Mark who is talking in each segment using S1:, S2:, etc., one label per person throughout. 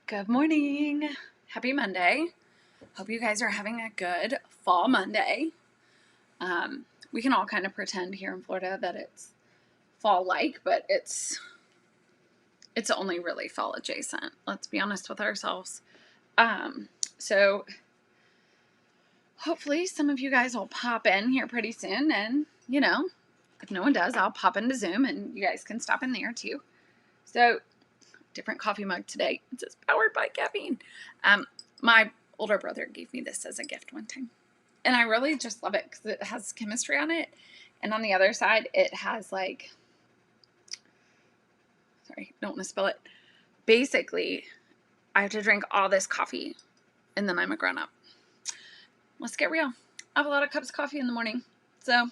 S1: Good morning. Happy Monday. Hope you guys are having a good fall Monday. We can all kind of pretend here in Florida that it's fall-like, but it's only really fall adjacent. Let's be honest with ourselves. So hopefully some of you guys will pop in here pretty soon, and if no one does, I'll pop into Zoom and you guys can stop in there too. So different coffee mug today. It says powered by caffeine. My older brother gave me this as a gift one time. And I really just love it because it has chemistry on it. And on the other side, it has sorry, don't want to spill it. Basically, I have to drink all this coffee and then I'm a grown up. Let's get real. I have a lot of cups of coffee in the morning. So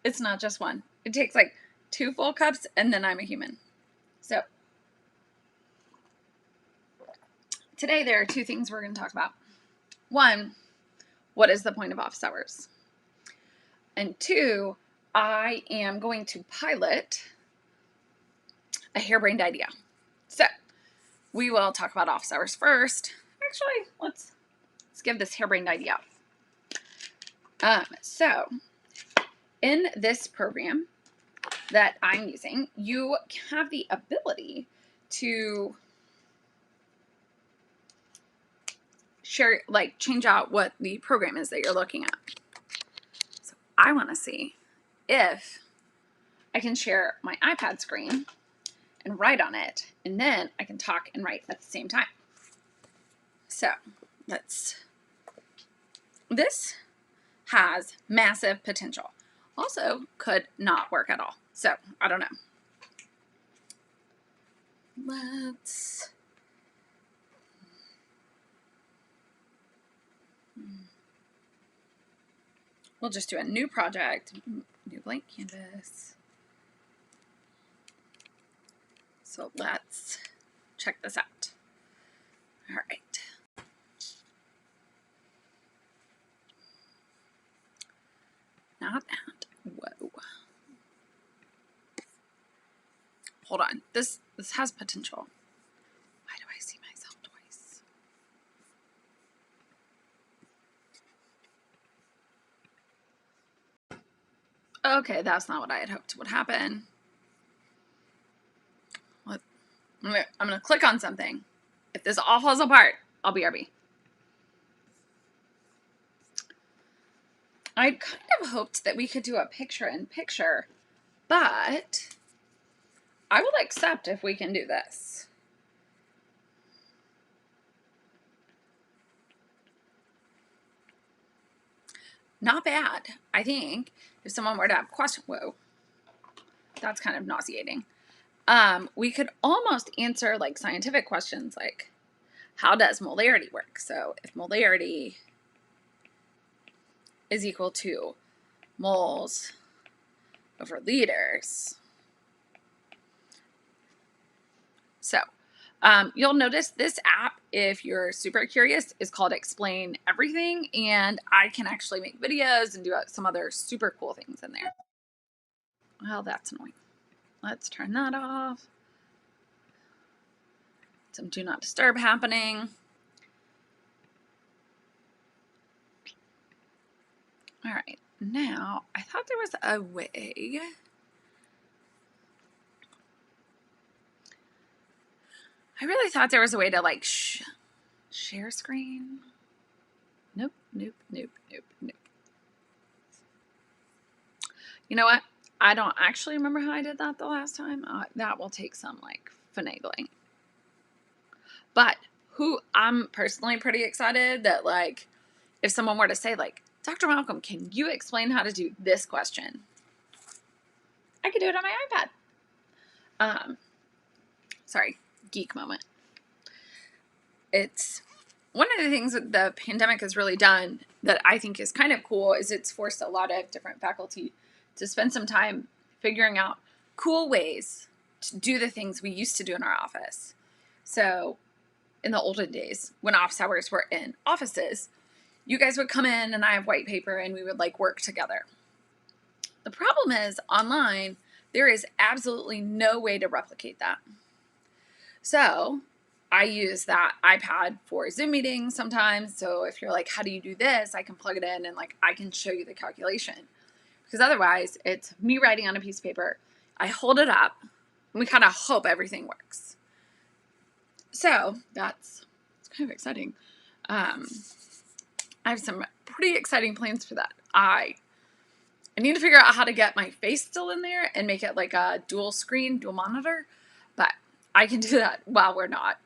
S1: it's not just one. It takes like 2 full cups and then I'm a human. So today there are 2 things we're going to talk about. 1, what is the point of office hours? And 2, I am going to pilot a harebrained idea. So we will talk about office hours first. Actually, let's give this harebrained idea. So in this program that I'm using, you have the ability to share, change out what the program is that you're looking at. So I want to see if I can share my iPad screen and write on it, and then I can talk and write at the same time. So this has massive potential. Also could not work at all. So I don't know. We'll just do a new project, new blank canvas. So let's check this out. All right. Not that. Whoa. Hold on. This has potential. Why do I see myself twice? Okay, that's not what I had hoped would happen. I'm gonna click on something. If this all falls apart, I'll BRB. I'd kind of hoped that we could do a picture-in-picture, but I will accept if we can do this. Not bad. I think if someone were to have a question, whoa, that's kind of nauseating. We could almost answer like scientific questions like, how does molarity work? So if molarity is equal to moles over liters. So you'll notice this app, if you're super curious, is called Explain Everything, and I can actually make videos and do some other super cool things in there. Well, that's annoying. Let's turn that off. Some do not disturb happening. All right, now I thought there was a way. I really thought there was a way to like share screen. Nope. You know what? I don't actually remember how I did that the last time. That will take some like finagling. But I'm personally pretty excited that like if someone were to say like, Dr. Malcolm, can you explain how to do this question? I could do it on my iPad. Sorry, geek moment. It's one of the things that the pandemic has really done that I think is kind of cool is it's forced a lot of different faculty to spend some time figuring out cool ways to do the things we used to do in our office. So in the olden days, when office hours were in offices, you guys would come in and I have white paper and we would like work together. The problem is online, there is absolutely no way to replicate that. So I use that iPad for Zoom meetings sometimes. So if you're like, how do you do this? I can plug it in and like I can show you the calculation. Because otherwise, it's me writing on a piece of paper. I hold it up and we kind of hope everything works. So it's kind of exciting. I have some pretty exciting plans for that. I need to figure out how to get my face still in there and make it like a dual monitor. But I can do that while we're not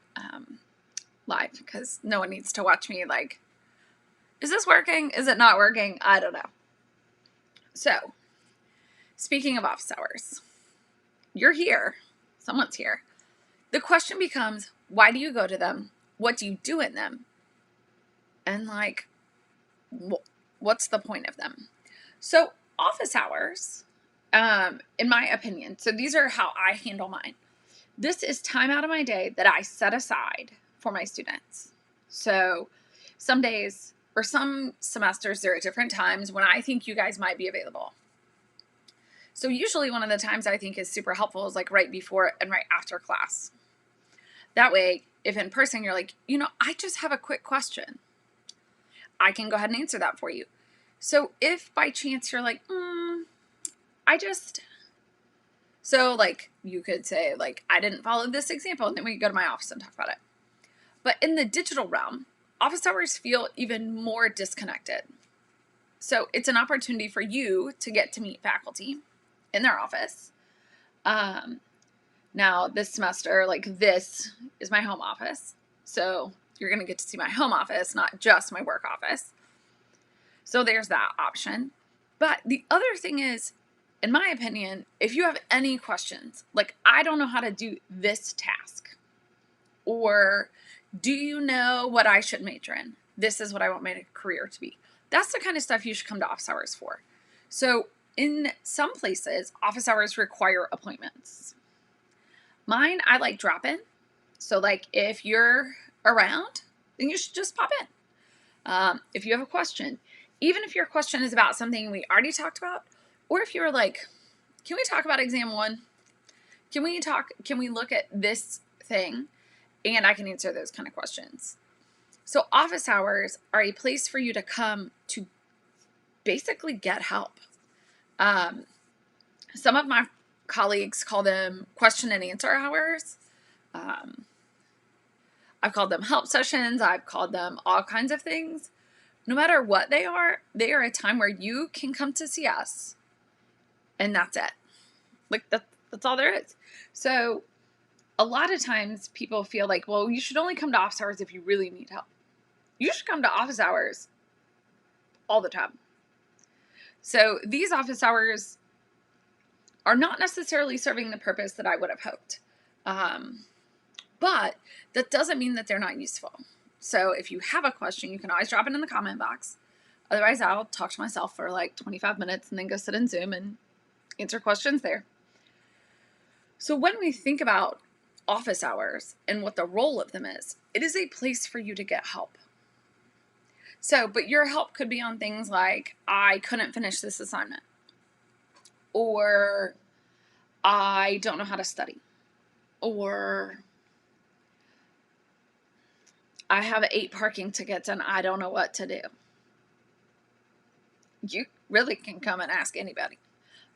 S1: live, because no one needs to watch me like, is this working? Is it not working? I don't know. So, speaking of office hours, you're here. Someone's here. The question becomes, why do you go to them? What do you do in them? And like, what's the point of them? So, office hours, in my opinion, so these are how I handle mine. This is time out of my day that I set aside for my students. So some days or some semesters, there are different times when I think you guys might be available. So usually one of the times I think is super helpful is like right before and right after class. That way, if in person you're like, I just have a quick question, I can go ahead and answer that for you. So if by chance you're like, so like you could say like, I didn't follow this example, and then we could go to my office and talk about it. But in the digital realm, office hours feel even more disconnected. So it's an opportunity for you to get to meet faculty in their office. Now this semester, like this is my home office. So you're going to get to see my home office, not just my work office. So there's that option. But the other thing is, in my opinion, if you have any questions, like I don't know how to do this task, or do you know what I should major in? This is what I want my career to be. That's the kind of stuff you should come to office hours for. So in some places, office hours require appointments. Mine, I like drop in. So like if you're around, then you should just pop in. If you have a question, even if your question is about something we already talked about, or if you're like, can we talk about exam 1? Can we look at this thing? And I can answer those kind of questions. So office hours are a place for you to come to basically get help. Some of my colleagues call them question and answer hours. I've called them help sessions. I've called them all kinds of things. No matter what they are a time where you can come to see us. And that's it. Like that's all there is. So a lot of times people feel like, well, you should only come to office hours if you really need help. You should come to office hours all the time. So these office hours are not necessarily serving the purpose that I would have hoped. But that doesn't mean that they're not useful. So if you have a question, you can always drop it in the comment box. Otherwise, I'll talk to myself for like 25 minutes and then go sit in Zoom and answer questions there. So when we think about office hours and what the role of them is, it is a place for you to get help. So, but your help could be on things like, I couldn't finish this assignment, or I don't know how to study, or I have 8 parking tickets and I don't know what to do. You really can come and ask anybody.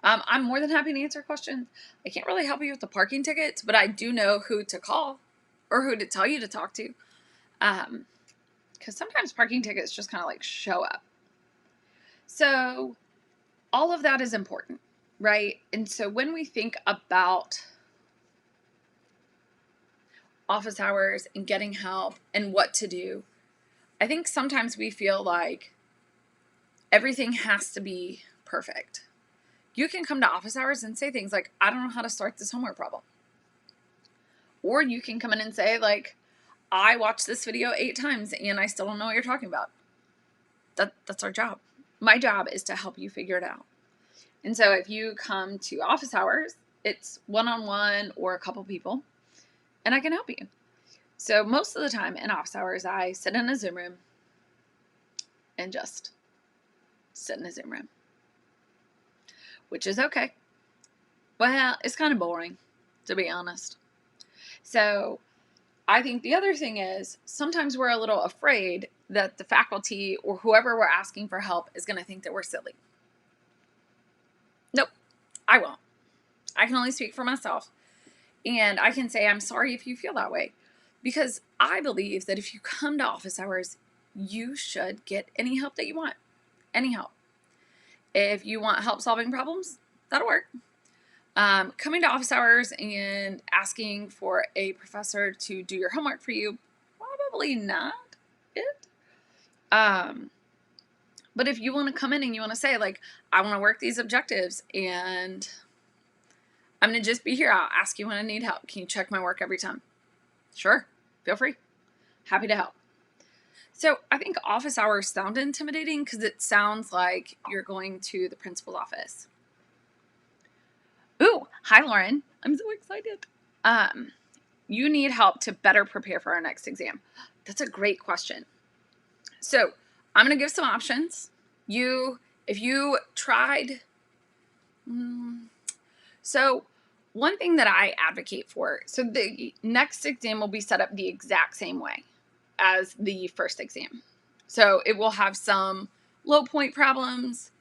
S1: I'm more than happy to answer questions. I can't really help you with the parking tickets, but I do know who to call or who to tell you to talk to. Because sometimes parking tickets just kind of like show up. So all of that is important, right? And so when we think about office hours and getting help and what to do, I think sometimes we feel like everything has to be perfect. You can come to office hours and say things like, I don't know how to start this homework problem. Or you can come in and say like, I watched this video 8 times and I still don't know what you're talking about. That's our job. My job is to help you figure it out. And so if you come to office hours, it's one-on-one or a couple people, and I can help you. So most of the time in office hours, I sit in a Zoom room and just sit in a Zoom room, which is okay. Well, it's kind of boring, to be honest. So I think the other thing is sometimes we're a little afraid that the faculty or whoever we're asking for help is going to think that we're silly. Nope, I won't. I can only speak for myself. And I can say, I'm sorry if you feel that way. Because I believe that if you come to office hours, you should get any help that you want. Any help. If you want help solving problems, that'll work. Coming to office hours and asking for a professor to do your homework for you, probably not it. But if you want to come in and you want to say, like, I want to work these objectives and I'm going to just be here. I'll ask you when I need help. Can you check my work every time? Sure. Feel free. Happy to help. So I think office hours sound intimidating because it sounds like you're going to the principal's office. Ooh, hi, Lauren. I'm so excited. You need help to better prepare for our next exam. That's a great question. So I'm going to give some options. If you tried, so one thing that I advocate for, so the next exam will be set up the exact same way as the first exam. So it will have some low point problems,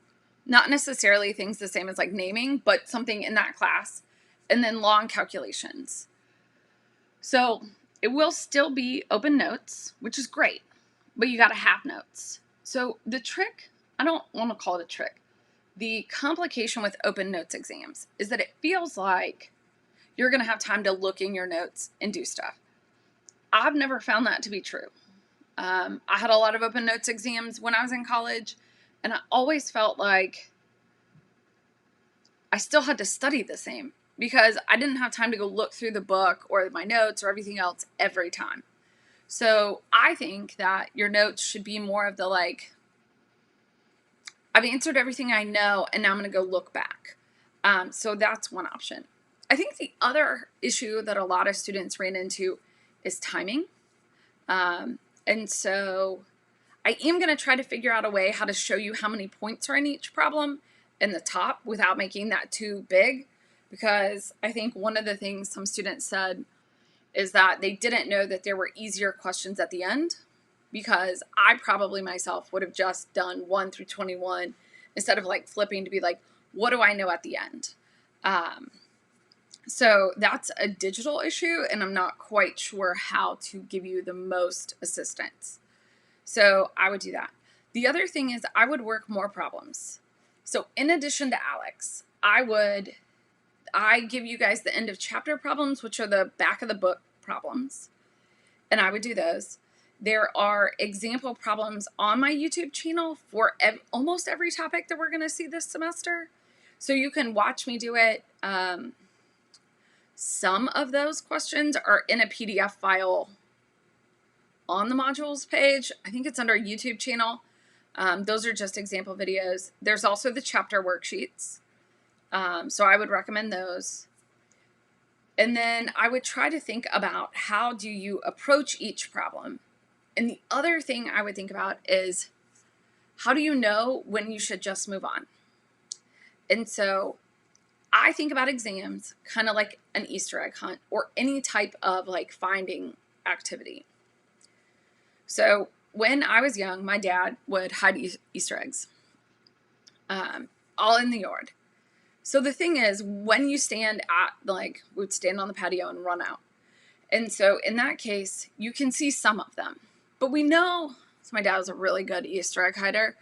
S1: not necessarily things the same as like naming, but something in that class, and then long calculations. So it will still be open notes, which is great, but you got to have notes. So the trick, I don't want to call it a trick. The complication with open notes exams is that it feels like you're going to have time to look in your notes and do stuff. I've never found that to be true. I had a lot of open notes exams when I was in college, and I always felt like I still had to study the same because I didn't have time to go look through the book or my notes or everything else every time. So I think that your notes should be more of the like, I've answered everything I know, and now I'm going to go look back. So that's one option. I think the other issue that a lot of students ran into is timing. And so I am going to try to figure out a way how to show you how many points are in each problem in the top without making that too big, because I think one of the things some students said is that they didn't know that there were easier questions at the end, because I probably myself would have just done 1 through 21 instead of like flipping to be like, what do I know at the end? So that's a digital issue, and I'm not quite sure how to give you the most assistance. So I would do that. The other thing is I would work more problems. So in addition to Alex, I give you guys the end of chapter problems, which are the back of the book problems, and I would do those. There are example problems on my YouTube channel for almost every topic that we're going to see this semester. So you can watch me do it. Some of those questions are in a PDF file on the modules page. I think it's under YouTube channel. Those are just example videos. There's also the chapter worksheets. So I would recommend those. And then I would try to think about how do you approach each problem. And the other thing I would think about is how do you know when you should just move on? And so I think about exams kind of like an Easter egg hunt or any type of like finding activity. So when I was young, my dad would hide Easter eggs all in the yard. So the thing is, when you stand at, like, we would stand on the patio and run out. And so in that case, you can see some of them. But we know, so my dad was a really good Easter egg hider,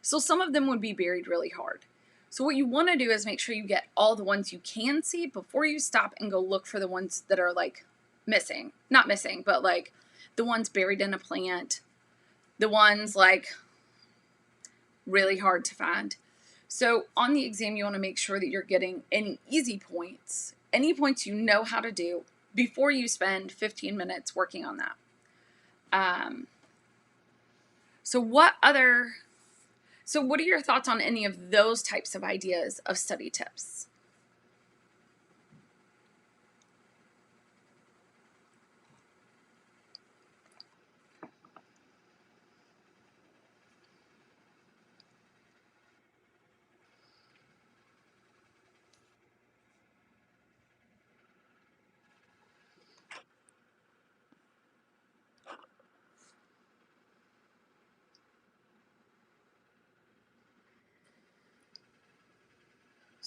S1: so some of them would be buried really hard. So what you want to do is make sure you get all the ones you can see before you stop and go look for the ones that are, like, missing. Not missing, but, like, the ones buried in a plant. The ones, like, really hard to find. So on the exam, you want to make sure that you're getting any easy points, any points you know how to do before you spend 15 minutes working on that. So what are your thoughts on any of those types of ideas of study tips?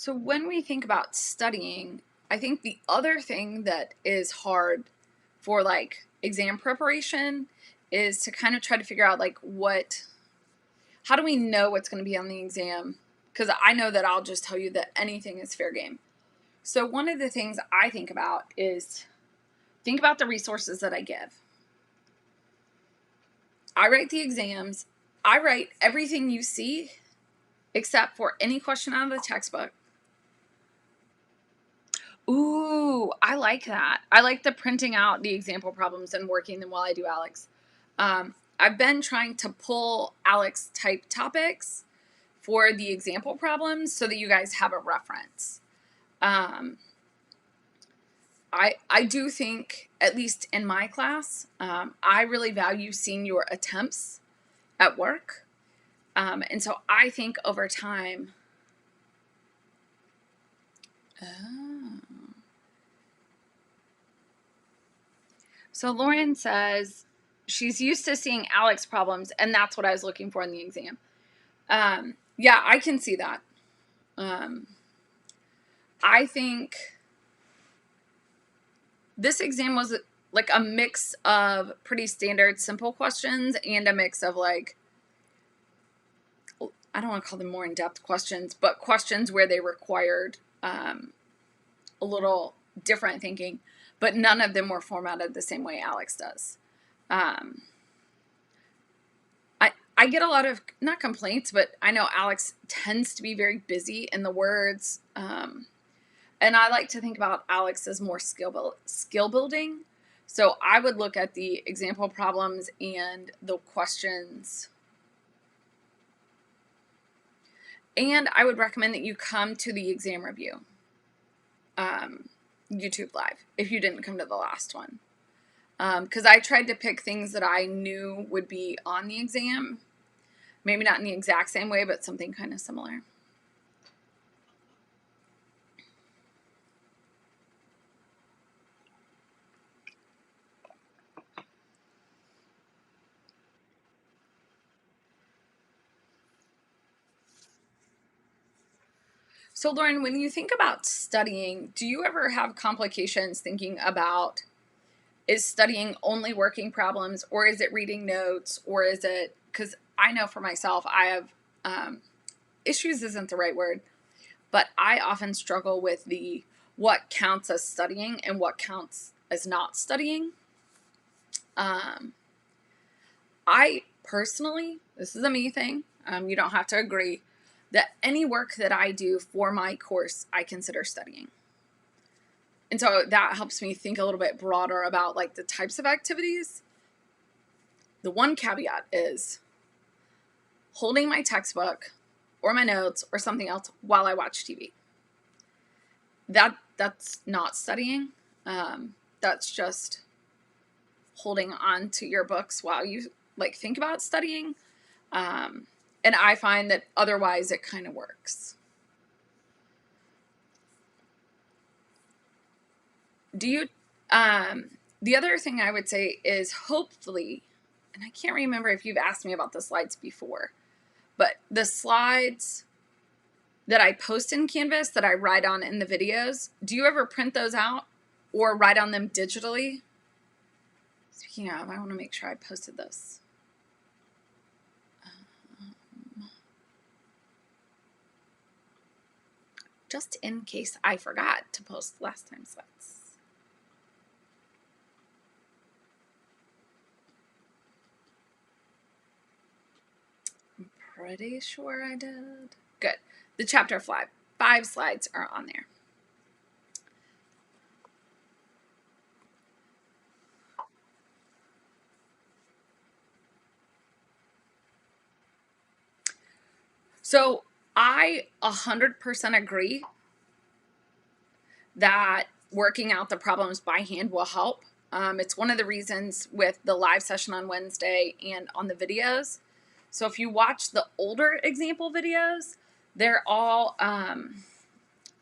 S1: So when we think about studying, I think the other thing that is hard for like exam preparation is to kind of try to figure out like how do we know what's going to be on the exam? Because I know that I'll just tell you that anything is fair game. So one of the things I think about is think about the resources that I give. I write the exams. I write everything you see except for any question out of the textbook. Ooh, I like that. I like the printing out the example problems and working them while I do ALEKS. I've been trying to pull ALEKS type topics for the example problems so that you guys have a reference. I do think, at least in my class, I really value seeing your attempts at work. And so I think over time, So Lauren says she's used to seeing ALEKS problems, and that's what I was looking for in the exam. Yeah, I can see that. I think this exam was like a mix of pretty standard simple questions and a mix of like, I don't want to call them more in-depth questions, but questions where they required a little different thinking, but none of them were formatted the same way ALEKS does. I get a lot of, not complaints, but I know ALEKS tends to be very busy in the words. And I like to think about ALEKS as more skill building. So I would look at the example problems and the questions. And I would recommend that you come to the exam review, YouTube Live, if you didn't come to the last one. Because I tried to pick things that I knew would be on the exam. Maybe not in the exact same way, but something kind of similar. So Lauren, when you think about studying, do you ever have complications thinking about, is studying only working problems, or is it reading notes, or is it, because I know for myself, I have, issues isn't the right word, but I often struggle with what counts as studying and what counts as not studying. I personally, this is a me thing, you don't have to agree, that any work that I do for my course, I consider studying. And so that helps me think a little bit broader about like the types of activities. The one caveat is holding my textbook or my notes or something else while I watch TV. That's not studying. That's just holding on to your books while you like think about studying. And I find that otherwise it kind of works. The other thing I would say is hopefully, and I can't remember if you've asked me about the slides before, but the slides that I post in Canvas that I write on in the videos, do you ever print those out or write on them digitally? Speaking of, I want to make sure I posted those. Just in case I forgot to post last time's slides. I'm pretty sure I did. Good. The chapter 5 slides are on there. So I 100% agree that working out the problems by hand will help. It's one of the reasons with the live session on Wednesday and on the videos. So if you watch the older example videos, they're all, I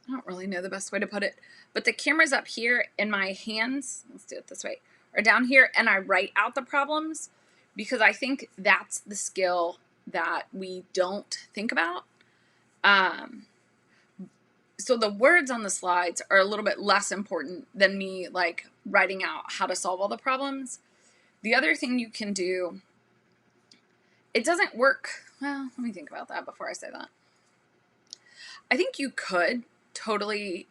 S1: don't really know the best way to put it, but the camera's up here and my hands, let's do it this way, are down here, and I write out the problems because I think that's the skill that we don't think about. so the words on the slides are a little bit less important than me like writing out how to solve all the problems. The other thing you can do, it doesn't work. Well, let me think about that before I say that. I think you could totally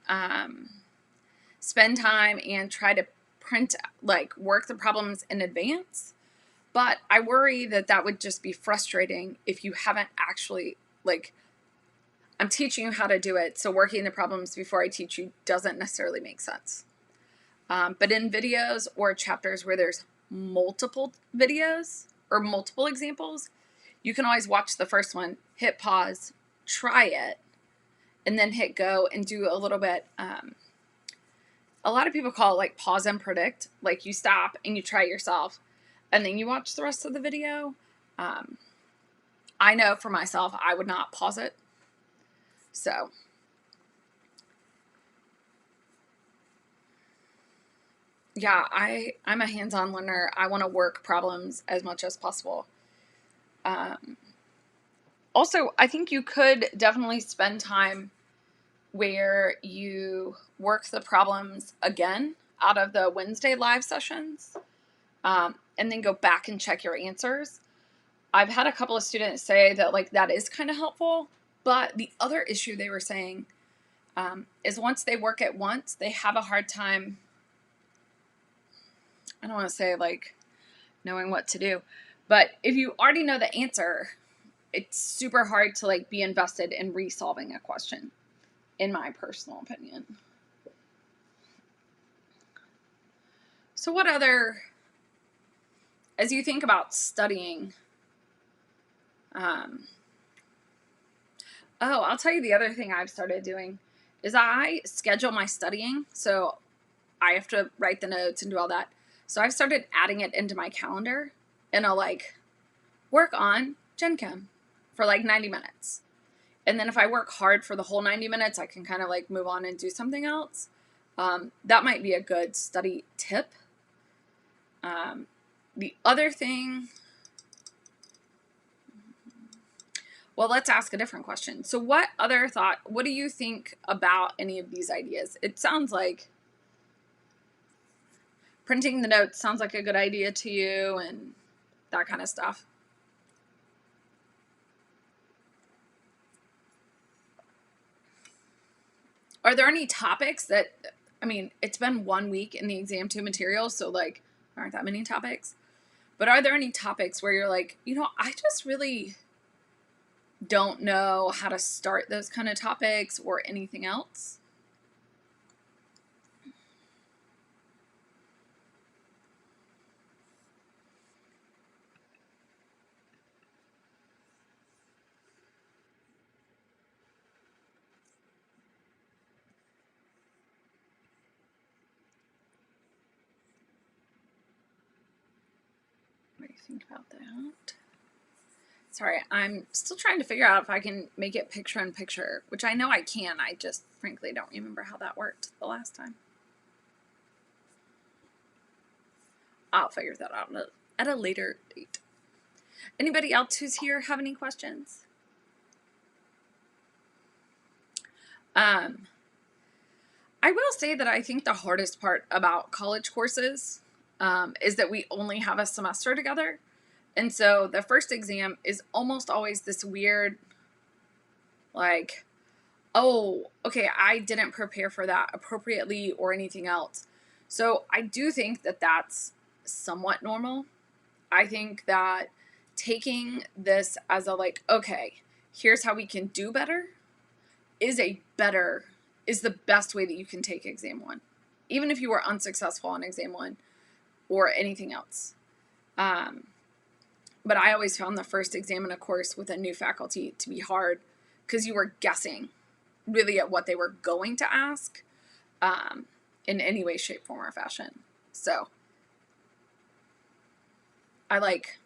S1: spend time and try to print, like work the problems in advance. But I worry that that would just be frustrating if you haven't actually, like, I'm teaching you how to do it, so working the problems before I teach you doesn't necessarily make sense. But in videos or chapters where there's multiple videos or multiple examples, you can always watch the first one, hit pause, try it, and then hit go and do a little bit. A lot of people call it like pause and predict. Like you stop and you try it yourself, and then you watch the rest of the video. I know for myself, I would not pause it. So yeah, I'm a hands-on learner. I want to work problems as much as possible. Also, I think you could definitely spend time where you work the problems again out of the Wednesday live sessions, and then go back and check your answers. I've had a couple of students say that like that is kind of helpful, but the other issue they were saying is once they work it once, they have a hard time, I don't want to say like knowing what to do, but if you already know the answer, it's super hard to like be invested in resolving a question, in my personal opinion. So what other, as you think about studying, I'll tell you the other thing I've started doing is I schedule my studying. So I have to write the notes and do all that. So I've started adding it into my calendar, and I'll like work on Gen Chem for like 90 minutes. And then if I work hard for the whole 90 minutes, I can kind of like move on and do something else. That might be a good study tip. The other thing, well, let's ask a different question. So what do you think about any of these ideas? It sounds like printing the notes sounds like a good idea to you and that kind of stuff. Are there any topics that, I mean, it's been 1 week in the exam 2 materials, so like aren't that many topics. But are there any topics where you're like, I just really don't know how to start those kind of topics or anything else? What do you think about that? Sorry, I'm still trying to figure out if I can make it picture in picture, which I know I can. I just frankly don't remember how that worked the last time. I'll figure that out at a later date. Anybody else who's here have any questions? I will say that I think the hardest part about college courses is that we only have a semester together. And so the first exam is almost always this weird, like, oh, okay, I didn't prepare for that appropriately or anything else. So I do think that that's somewhat normal. I think that taking this as a like, okay, here's how we can do better is the best way that you can take exam 1, even if you were unsuccessful on exam 1 or anything else. But I always found the first exam in a course with a new faculty to be hard because you were guessing really at what they were going to ask in any way, shape, form, or fashion. So I like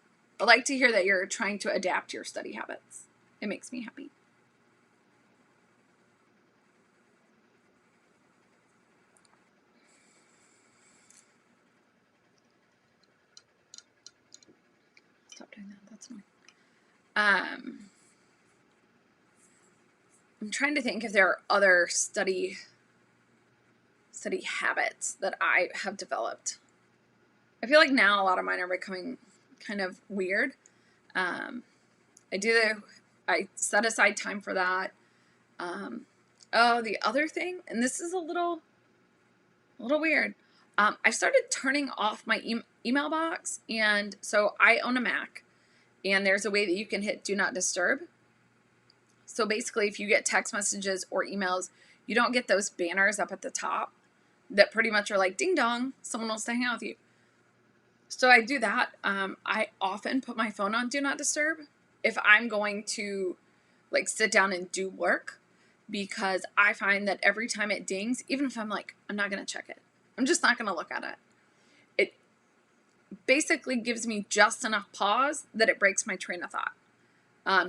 S1: to hear that you're trying to adapt your study habits. It makes me happy. Stop doing that. That's annoying. I'm trying to think if there are other study habits that I have developed. I feel like now a lot of mine are becoming kind of weird. I set aside time for that. The other thing, and this is a little weird. I started turning off my email box, and so I own a Mac, and there's a way that you can hit Do Not Disturb. So basically, if you get text messages or emails, you don't get those banners up at the top that pretty much are like, ding dong, someone wants to hang out with you. So I do that. I often put my phone on Do Not Disturb if I'm going to like sit down and do work, because I find that every time it dings, even if I'm like, I'm not going to check it, I'm just not going to look at it, it basically gives me just enough pause that it breaks my train of thought.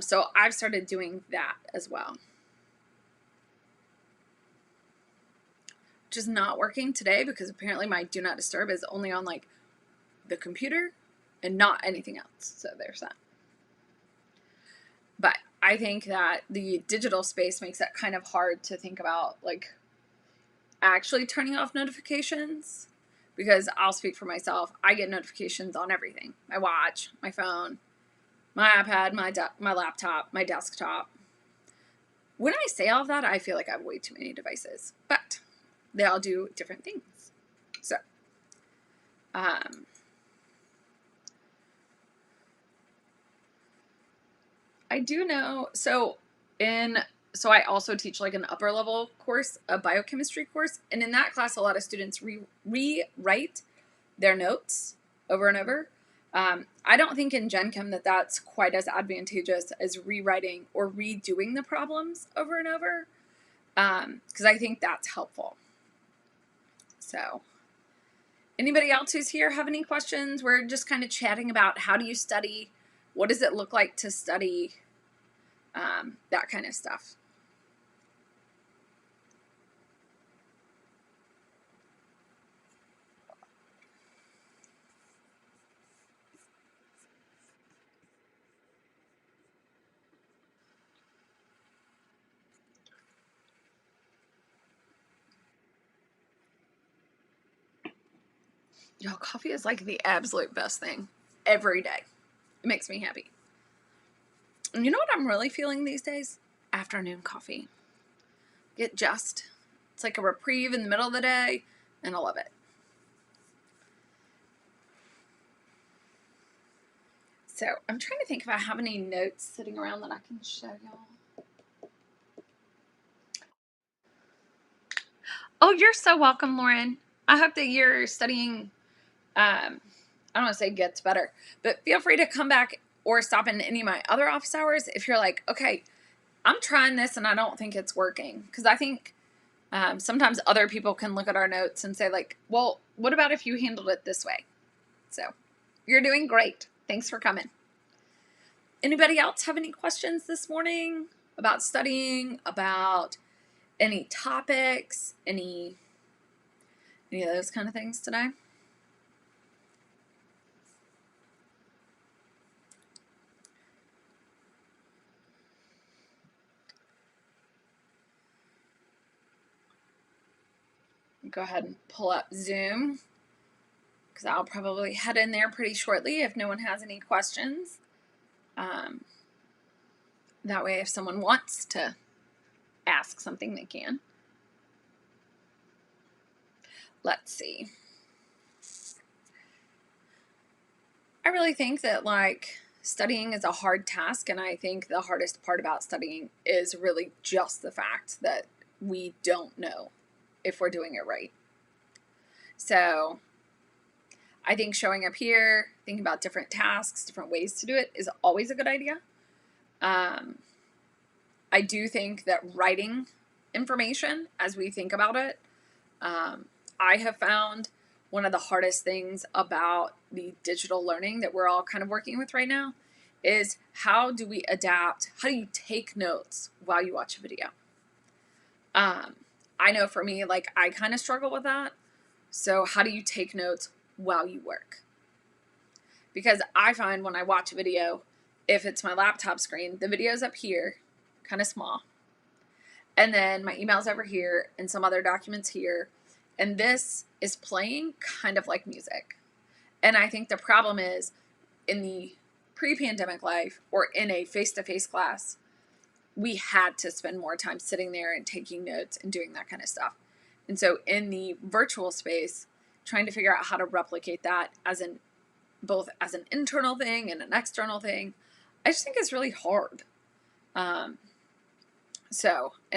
S1: So I've started doing that as well. Which is not working today because apparently my Do Not Disturb is only on like the computer and not anything else. So there's that. But I think that the digital space makes it kind of hard to think about like actually turning off notifications, because I'll speak for myself. I get notifications on everything. My watch, my phone, my iPad, my laptop, my desktop. When I say all of that, I feel like I have way too many devices, but they all do different things. So, I do know, so I also teach like an upper level course, a biochemistry course, and in that class, a lot of students rewrite their notes over and over. I don't think in Gen Chem that that's quite as advantageous as rewriting or redoing the problems over and over, because I think that's helpful. So, anybody else who's here have any questions? We're just kind of chatting about how do you study, what does it look like to study, that kind of stuff. Yo, coffee is like the absolute best thing every day. It makes me happy. And you know what I'm really feeling these days? Afternoon coffee. It's like a reprieve in the middle of the day, and I love it. So I'm trying to think if I have any notes sitting around that I can show y'all. Oh, you're so welcome, Lauren. I hope that you're studying, I don't want to say gets better, but feel free to come back or stop in any of my other office hours if you're like, okay, I'm trying this and I don't think it's working. Because I think sometimes other people can look at our notes and say like, well, what about if you handled it this way? So you're doing great. Thanks for coming. Anybody else have any questions this morning about studying, about any topics, any of those kind of things today? Go ahead and pull up Zoom, because I'll probably head in there pretty shortly if no one has any questions. That way, if someone wants to ask something, they can. Let's see. I really think that like studying is a hard task, and I think the hardest part about studying is really just the fact that we don't know if we're doing it right. So I think showing up here, thinking about different tasks, different ways to do it is always a good idea. I do think that writing information as we think about it, I have found one of the hardest things about the digital learning that we're all kind of working with right now is how do we adapt? How do you take notes while you watch a video? I know for me, like I kind of struggle with that. So how do you take notes while you work? Because I find when I watch a video, if it's my laptop screen, the video's up here, kind of small. and then my email's over here and some other documents here, and this is playing kind of like music. And I think the problem is in the pre-pandemic life or in a face-to-face class, we had to spend more time sitting there and taking notes and doing that kind of stuff. And so in the virtual space, trying to figure out how to replicate that as both as an internal thing and an external thing, I just think it's really hard. And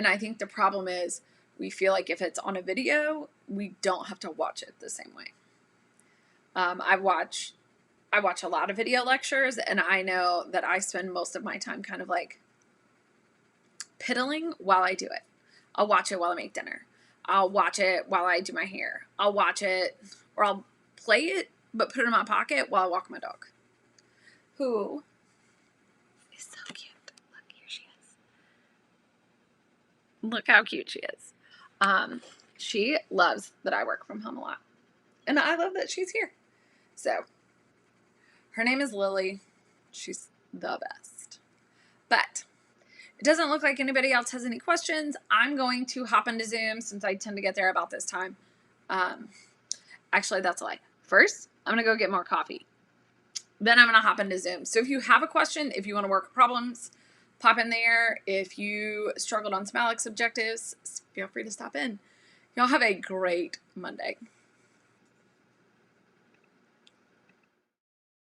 S1: I think the problem is we feel like if it's on a video, we don't have to watch it the same way. I watch a lot of video lectures, and I know that I spend most of my time kind of like piddling while I do it. I'll watch it while I make dinner. I'll watch it while I do my hair. I'll watch it, or I'll play it, but put it in my pocket while I walk my dog, who is so cute. Look, here she is. Look how cute she is. She loves that I work from home a lot, and I love that she's here. So her name is Lily. She's the best. But it doesn't look like anybody else has any questions. I'm going to hop into Zoom since I tend to get there about this time. Actually, that's a lie. First, I'm going to go get more coffee. Then I'm going to hop into Zoom. So if you have a question, if you want to work problems, pop in there. If you struggled on some ALEKS objectives, feel free to stop in. Y'all have a great Monday.